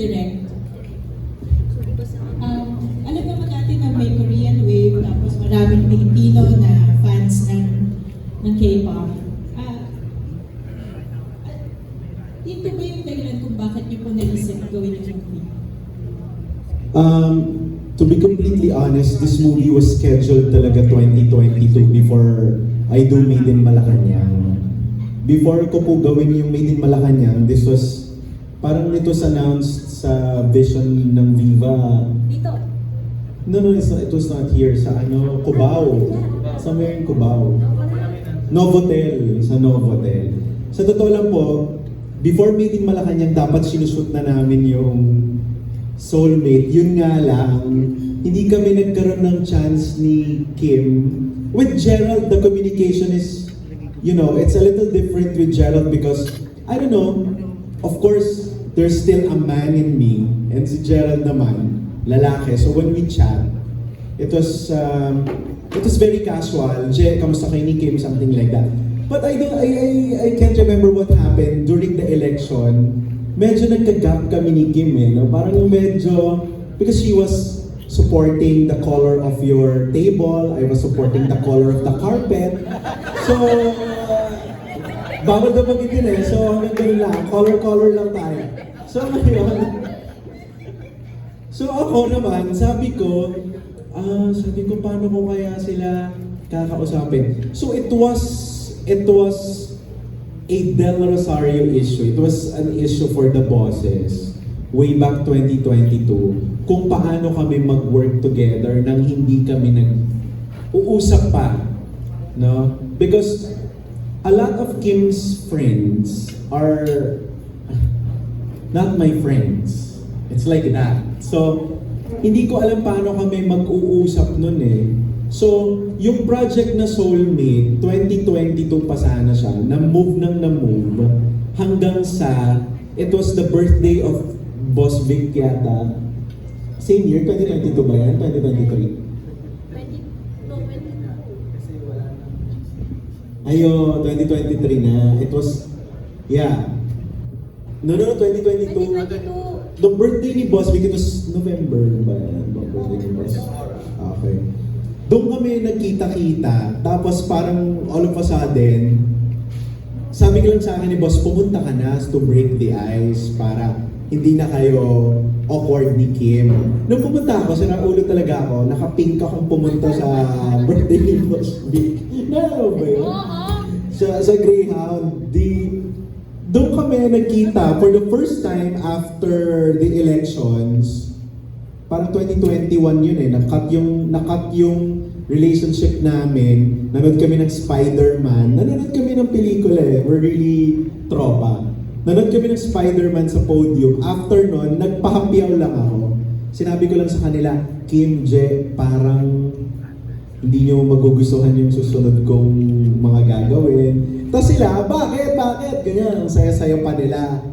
Direct. Alam naman natin na may Korean wave, tapos maraming Pilipino na fans ng K-pop. Ito ba yung dahilan kung bakit niyo po naisip gawin yung movie? To be completely honest, this movie was scheduled talaga 2022 before I do Made in Malacanang. Before ko po gawin yung Made in Malacanang, this was, parang it was announced sa vision ng Viva. Dito. No, it was not here. Sa Cubao. Somewhere in Cubao. Novotel. Sa Novotel. Sa totoo lang po, before Made in Malacanang, dapat sinushoot na namin yung Soulmate. Yun nga lang, hindi kami nagkaroon ng chance ni Kim. With Gerald, the communication is, it's a little different with Gerald because, I don't know, of course, there's still a man in me, and si Gerald naman, lalaki. So when we chat, it was very casual. Je, kamusta kayo ni Kim? Something like that. But I can't remember what happened during the election. Medyo nagka-gap kami ni Kim no? Parang medyo, because she was supporting the color of your table, I was supporting the color of the carpet. So, bawal na magitin so hanggang ganun lang, color lang tayo. So ngayon, so ako naman, sabi ko, paano ko kaya sila kakausapin? So it was a Del Rosario issue. It was an issue for the bosses way back 2022 kung paano kami mag-work together nang hindi kami nag-uusap pa. No? Because a lot of Kim's friends are not my friends. It's like that. So, hindi ko alam paano kami mag-uusap nun So, yung project na Soulmate, 2022 pa sana siya, na-move hanggang sa, it was the birthday of Boss Vic yata. Same year, 2022 ba yan? 2023? Ayo, 2023 na. It was, yeah. No, 2022. The birthday ni Boss Vic, it was November ba yan? Birthday ni Boss. Okay. Doon kami nagkita-kita, tapos parang all of a sudden, sabi ko lang sa akin ni Boss, pumunta ka na to break the ice para hindi na kayo awkward ni Kim. Nung pumunta ako, sinaulo talaga ako, nakapink akong pumunta sa birthday ni Boss Vic. Naalala ba yun? Sa Greyhound, doon kami nagkita for the first time after the elections. Parang 2021 yun nakat yung relationship namin. Nanood kami ng Spider-Man. Nanood kami ng pelikula We're really tropa. Nanood kami ng Spider-Man sa podium. After nun, nagpahapyaw lang ako. Sinabi ko lang sa kanila, Kim, Je, parang hindi nyo magugustuhan yung susunod kong mga gagawin. Tapos sila, bakit? Ganyan, ang saya-saya pa nila.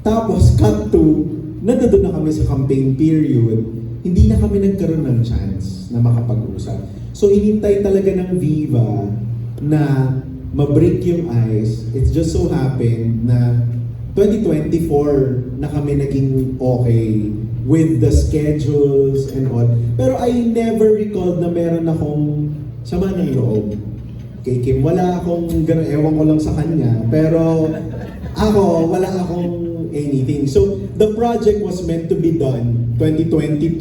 Tapos, cut to, nandoon na kami sa campaign period, hindi na kami nagkaroon ng chance na makapag-usap. So, hinintay talaga ng Viva na ma-break yung ice. It just so happened na 2024 na kami naging okay with the schedules and all. Pero I never recalled na meron akong sama ng loob. Kay Kim, wala akong gano'n, ewan ko lang sa kanya. Pero ako, wala akong anything. So, the project was meant to be done 2022.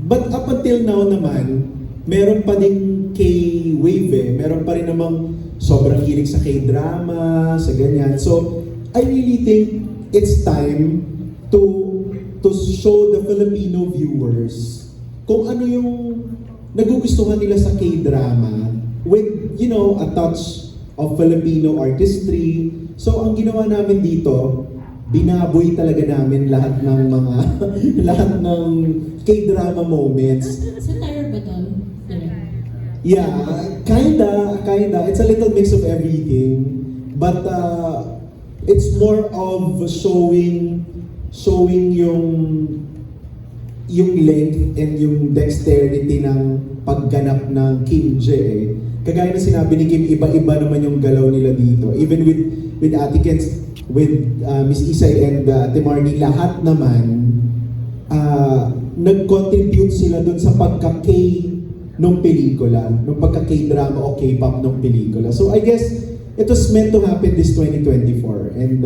But up until now naman, meron pa ding K-wave Meron pa rin namang sobrang hilig sa K-drama, sa ganyan. So, I really think it's time to show the Filipino viewers kung ano yung nagugustuhan nila sa K-drama with, a touch of Filipino artistry. So, ang ginawa namin dito, binaboy talaga namin lahat ng K-drama moments. Sa Tyre ba to? Yeah, kinda. It's a little mix of everything. But it's more of showing yung length and yung dexterity ng pagganap ng Kim J. Kagaya na sinabi ni Kim, iba-iba naman yung galaw nila dito. Even with with Ate Kens, with Miss Isay and Ate Marnie, lahat naman nag-contribute sila dun sa pagka-K nung pelikula, nung pagka-K-drama o K-pop nung pelikula. So I guess it was meant to happen this 2024 and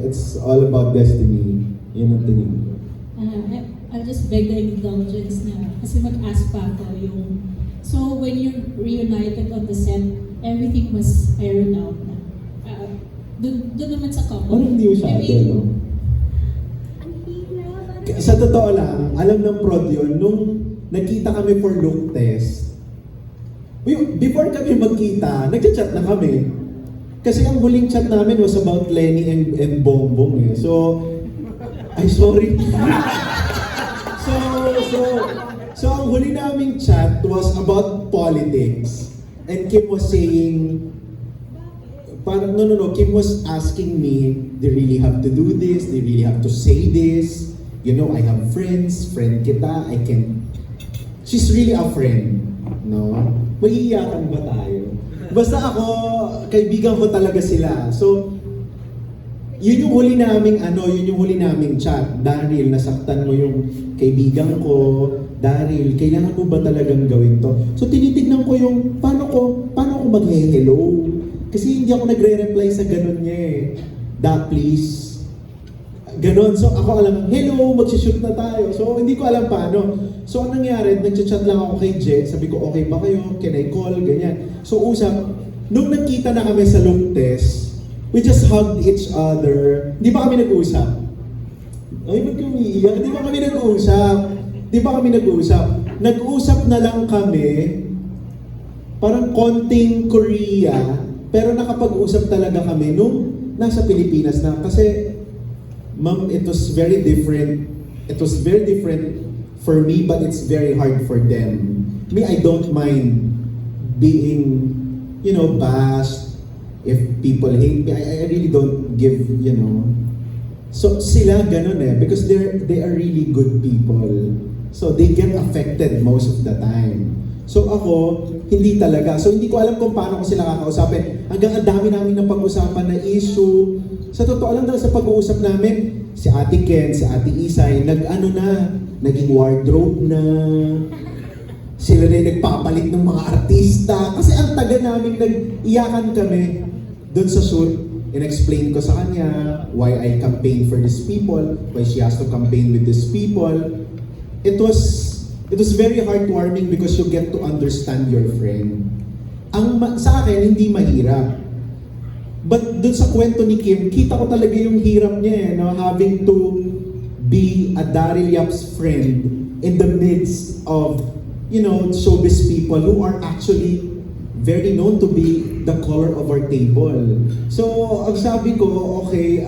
it's all about destiny. Yun ang tingin ko. I'll just beg the indulgence na kasi mag-ask pa ako yung so when you reunited on the set, everything was ironed out na. Doon naman sa couple. Parang hindi masyado, no? Sa totoo lang, alam ng prod yun, nung nagkita kami for look test, before kami magkita, nagchat-chat na kami. Kasi ang huling chat namin was about Lenny and Bongbong eh. So, ay sorry. so ang huli naming chat was about politics. And Kim was saying, parang, no, Kim was asking me, they really have to do this, they really have to say this. You know, I have friends, friend kita, I can... She's really a friend, no? Maiiyakan ba tayo? Basta ako, kaibigan ko talaga sila. So, yun yung huli naming chat. Daryl, nasaktan mo yung kaibigan ko. Daryl, kailangan ko ba talagang gawin to? So, tinitignan ko yung, paano ko mag-hello? Kasi hindi ako nagre-reply sa ganun niya eh. Please. Ganon. So ako alam, hello, magsishoot na tayo. So hindi ko alam paano. So anong nangyari, nag-chat lang ako kay Je. Sabi ko, okay ba kayo? Can I call? Ganyan. So usap, nung nagkita na kami sa look test, we just hugged each other. Di ba kami nag-usap? Ay, ba't kami iiyak? Di ba kami nag-usap? Nag-usap na lang kami, parang konting Korea, pero nakapag-usap talaga kami nung nasa Pilipinas na. Kasi Ma'am, it was very different. It was very different for me, but it's very hard for them. Me, I don't mind being, bashed. If people hate me, I really don't give, So sila ganun eh, because they are really good people. So they get affected most of the time. So ako, hindi talaga. So hindi ko alam kung paano ko sila kakausapin. Hanggang ang dami namin ng pag-usapan na issue. Sa totoo lang dahil sa pag-uusap namin, si Ate Ken, si Ate Isay, naging wardrobe na. Sila na yung nagpapalit ng mga artista. Kasi ang taga namin nag-iyakan kami doon sa shoot. In-explain ko sa kanya why I campaign for these people, why she has to campaign with these people. It was very heartwarming because you get to understand your friend. Sa akin, hindi mahirap. But dun sa kwento ni Kim, kita ko talaga yung hirap niya no? Having to be a Daryl Yap's friend in the midst of, showbiz people who are actually very known to be the color of our table. So, ang sabi ko, okay,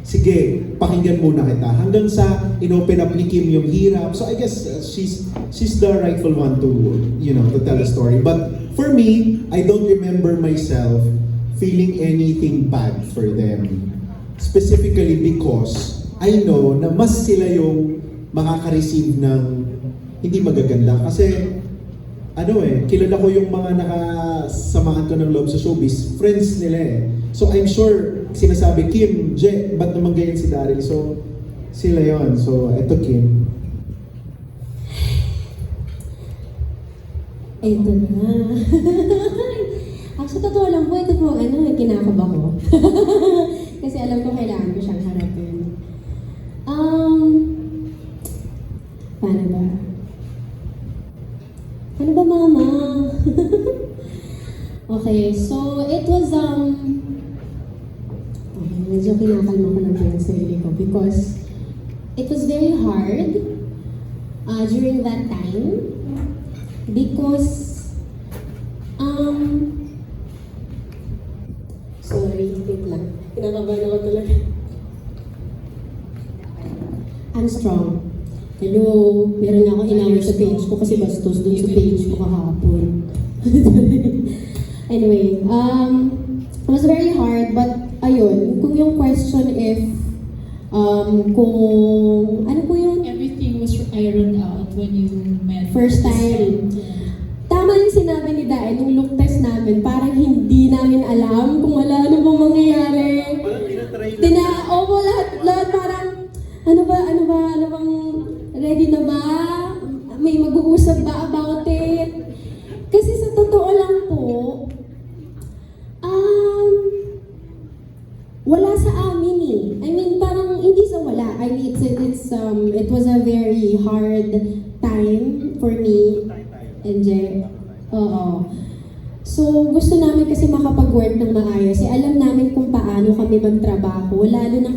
sige, pakinggan muna kita. Hanggang sa inopen up ni Kim yung hirap. So I guess she's the rightful one to, to tell the story. But for me, I don't remember myself feeling anything bad for them. Specifically because I know na mas sila yung makaka-receive ng hindi magaganda. Kasi, kilala ko yung mga nakasamahan ko ng loob sa showbiz. Friends nila eh. So I'm sure, sinasabi, Kim, Je, ba't naman ganyan si Daryl? So, sila yon. So, eto Kim. Ito na. Actually, totoo lang po, ito po, kinakaba ko. Kasi alam ko kailangan ko siyang harapin. Paano ba? Ano ba, Mama? Okay, so it was, okay, medyo kinakalma ko lang yung sarili ko because it was very hard during that time because, sorry, wait lang. Kinakabahan ako talaga. I'm strong. Hello, meron nga ako inaway sa page ko kasi bastos dun sa page ko kahapon. Anyway, it was very hard, but ayun, kung yung question if, kung, ano po yun? Everything was ironed out when you met. First time. Yeah. Tama tama yung sinabi ni Dae, nung look test namin, parang hindi namin alam kung wala ano bang mangyayari. Lahat parang, ano bang, ready na ba? May mag-uusap ba about it? Kasi sa totoo lang po, wala sa amin eh. I mean, parang hindi sa wala. I mean, it was a very hard time for me. NJ. Oo. So, gusto namin kasi makapag-work ng maayos. Alam namin kung paano kami magtrabaho. Lalo na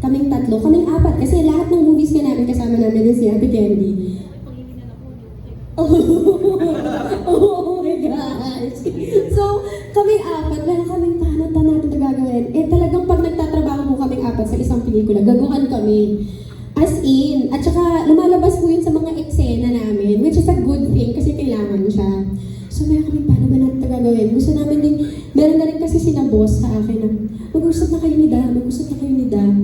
kaming tatlo. Kaming apat. Kasi lahat ng movies ka namin kasama namin din si Ate Candy. Oh my gosh. So, kaming apat. Lalo kaming paano natin ito gagawin. Talagang pag nagtatrabaho po kaming apat sa isang pelikula, gagawan kami. As in. At saka, lumalabas po yun sa mga eksena namin. Which is a good thing kasi kailangan siya. So, meron kami, paano ba natin ito gagawin? Gusto namin din, meron na rin kasi sinaboss sa akin na, mag-usap na kayo ni Da.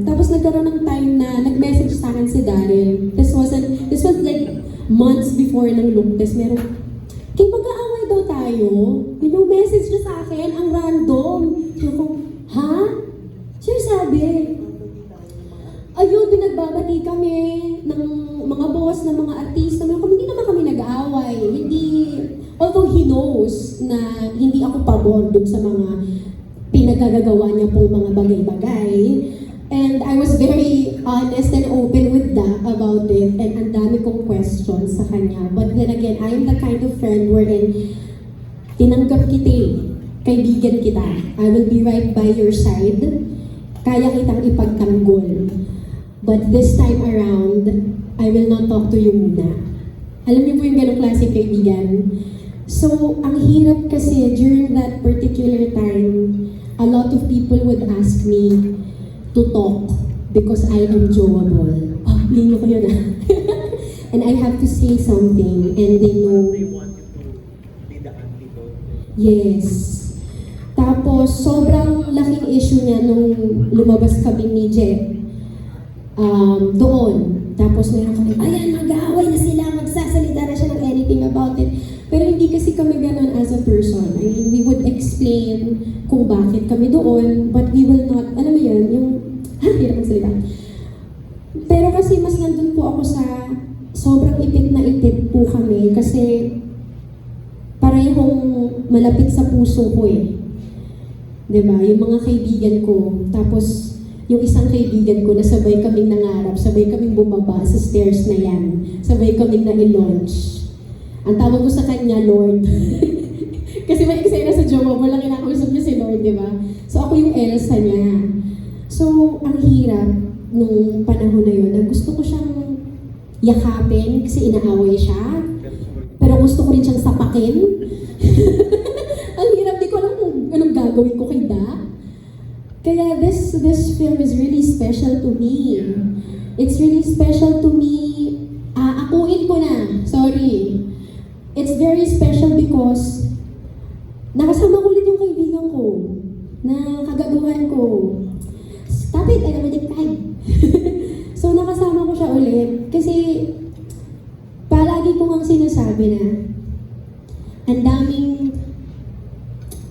Tapos nagkaroon ng time na nag-message sa akin si Daryl. This was like months before ng look test. Meron, kaya mag-aaway daw tayo. Yung message niya sa akin, ang random. So, ko, ha? Sino sabi? Ayun, pinagbabati kami ng mga boss, ng mga artista. Hindi naman kami nag-aaway. Although he knows na hindi ako pabor dun sa mga pinagagagawa niya po mga bagay-bagay. And I was very honest and open with that about it. And ang dami kong questions sa kanya. But then again, I am the kind of friend wherein tinanggap kita eh. Kaibigan kita. I will be right by your side. Kaya kitang ipagtanggol. But this time around, I will not talk to you muna. Alam niyo po yung ganong klase kaibigan? So, ang hirap kasi during that particular time, a lot of people would ask me to talk because I am joable. Oh, lino ko yun ah. And I have to say something and they know. They want you to be the antidote. Yes. Tapos, sobrang laking issue niya nung lumabas kami ni Je. Doon. Tapos meron kami, ayan, mag-aaway na sila, magsasalita na siya ng anything about it. Pero hindi kasi kami ganun as a person. I mean, we would explain kung bakit kami doon, but we will not, alam mo yun, yung, hirap magsalita. Pero kasi mas nandun po ako sa, sobrang ipit na ipit po kami kasi parehong malapit sa puso ko eh. Diba? Yung mga kaibigan ko, tapos yung isang kaibigan ko na sabay kaming nangarap, sabay kaming bumaba sa stairs na yan, sabay kaming na-launch. Ang tawag ko sa kanya, Lord. Kasi may eksena sa jowa mo lang kinakausap niya si Lord, di ba? So ako yung Elsa niya. So, ang hirap nung panahon na yun, na gusto ko siyang yakapin kasi inaaway siya. Pero gusto ko rin siyang sapakin. Ang hirap, di ko alam kung anong gagawin ko kay Da. Kaya this film is really special to me. It's really special to me. Akuin ko na. Sorry. It's very special because nakasama ko ulit yung kaibigan ko na kagaguhan ko. Stop it! I already cried. So nakasama ko siya ulit kasi palagi ko ang sinasabi na ang daming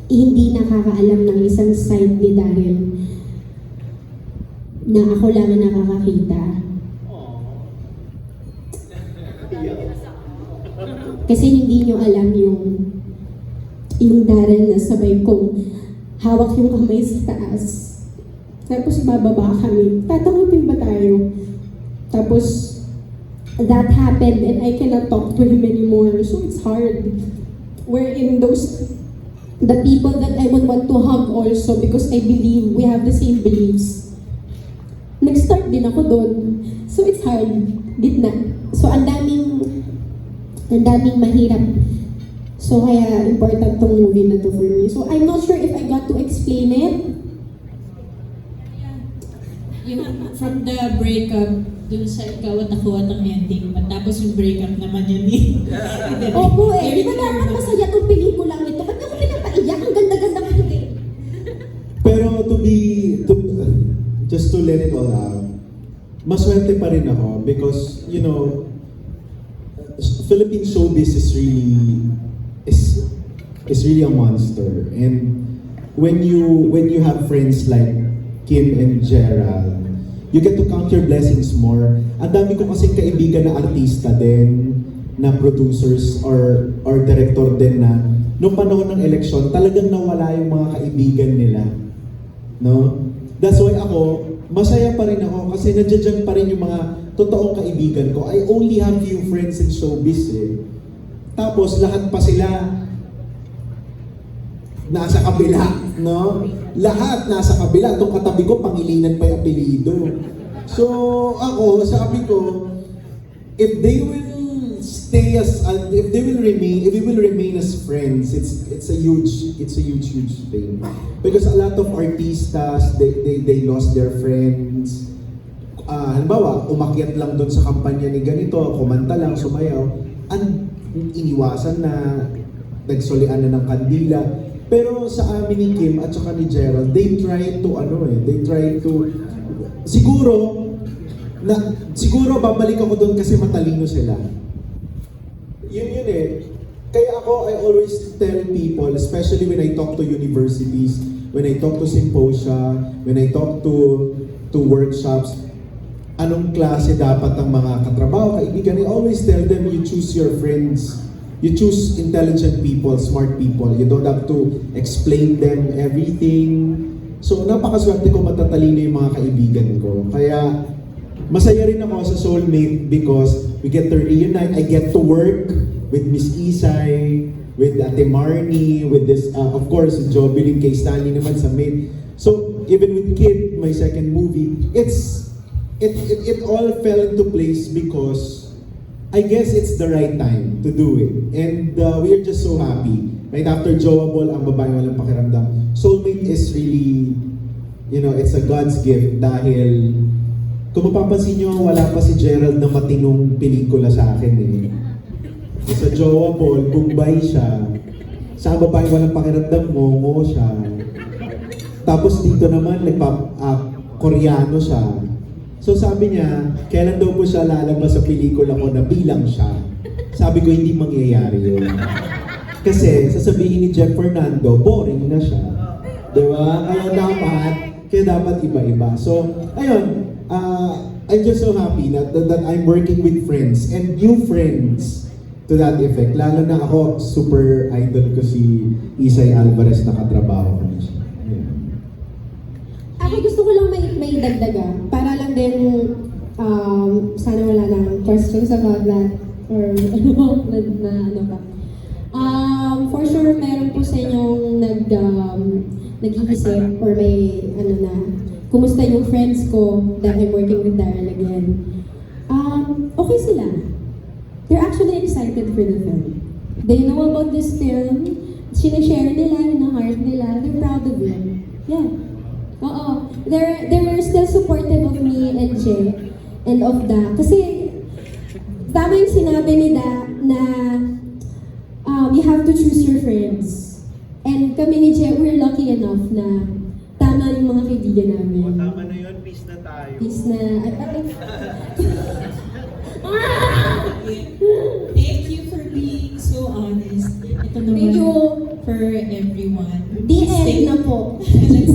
hindi nakakaalam ng isang side ni Daryl na ako lang ang nakakakita. Kasi hindi nyo alam yung Daryl na sabay kong hawak yung kamay sa taas. Tapos bababa kami. Tatangupin ba tayo? Tapos that happened and I cannot talk to him anymore. So it's hard. Wherein the people that I would want to hug also because I believe we have the same beliefs. Nag-start din ako doon. So it's hard. Gitna. So ang daming mahirap. So kaya important tong movie na to for me. So I'm not sure if I got to explain it. Yung from the breakup, dun sa ikaw at nakuha ng ending, tapos yung breakup naman yun eh. Opo eh, di ba dapat masaya itong pelikulang ito? Ba't ako pinapaiyak? Ang ganda-ganda ko eh. Pero just to let it all out, maswerte pa rin ako because, you know, Philippine showbiz is really is really a monster. And when you have friends like Kim and Gerald, you get to count your blessings more. Ang dami ko kasing kaibigan na artista din, na producers or director din na nung panahon ng eleksyon, talagang nawala yung mga kaibigan nila. No? That's why ako, masaya pa rin ako kasi nandiyan pa rin yung mga totoong kaibigan ko. I only have few friends in showbiz eh. Tapos lahat pa sila nasa kabila, no? Lahat nasa kabila. Itong katabi ko, Pangilinan pa yung apelido. So, ako, sabi ko, if they will stay as, if they will remain, if we will remain as friends, it's a huge thing. Because a lot of artistas, they lost their friends. Halimbawa, umakyat lang doon sa kampanya ni ganito, kumanta lang, sumayaw, iniwasan na, nagsulian na ng kandila. Pero sa amin ni Kim at saka ni Gerald, they try to, siguro babalik ako doon kasi matalino sila. Yun eh. Kaya ako, I always tell people, especially when I talk to universities, when I talk to symposia, when I talk to workshops, anong klase dapat ang mga katrabaho, kaibigan, I always tell them, you choose your friends. You choose intelligent people, smart people. You don't have to explain them everything. So, napakaswerte ko matatalino yung mga kaibigan ko. Kaya, masaya rin ako sa Soulmate because we get to reunite. I get to work with Miss Isay, with Ate Marnie, with this, of course, Jovelyn kay Stanley naman sa Mate. So, even with Kid, my second movie, it all fell into place because I guess it's the right time to do it. And we are just so happy. Right after Joable, Ang Babaeng Walang Pakiramdam, Soulmate is really, it's a God's gift dahil kung mapapansin nyo, wala pa si Gerald na matinong pelikula sa akin eh. Sa Joable, Bombay siya. Sa Ang Babaeng Walang Pakiramdam, Momo siya. Tapos dito naman, Koreano siya. So sabi niya, kailan daw po siya lalabas sa pelikula ko na bilang siya? Sabi ko, hindi mangyayari yun. Kasi sasabihin ni Jeff Fernando, boring na siya. Diba? Kaya dapat iba-iba. So, ayun, I'm just so happy that I'm working with friends and new friends to that effect. Lalo na ako, super idol ko si Isay Alvarez na katrabaho ko na siya. Yeah. Ako gusto ko lang may dagdaga para lang din sana wala nang questions about that or ano pa. For sure meron po sa inyong nag-iisip or may kumusta yung friends ko that I'm working with Daryl again. Okay sila. They're actually excited for the film. They know about this film. Sinashare nila, heart nila. They're proud of it. Yeah. Oo. They're still supportive of me and Jay and of Da. Kasi tama yung sinabi ni Da na you have to choose your friends. And kami ni Jay, we're lucky enough na tama yung mga kaibigan namin. Tama na yun, peace na tayo. Peace na. Thank you for being so honest. Ito naman Thank you. for everyone.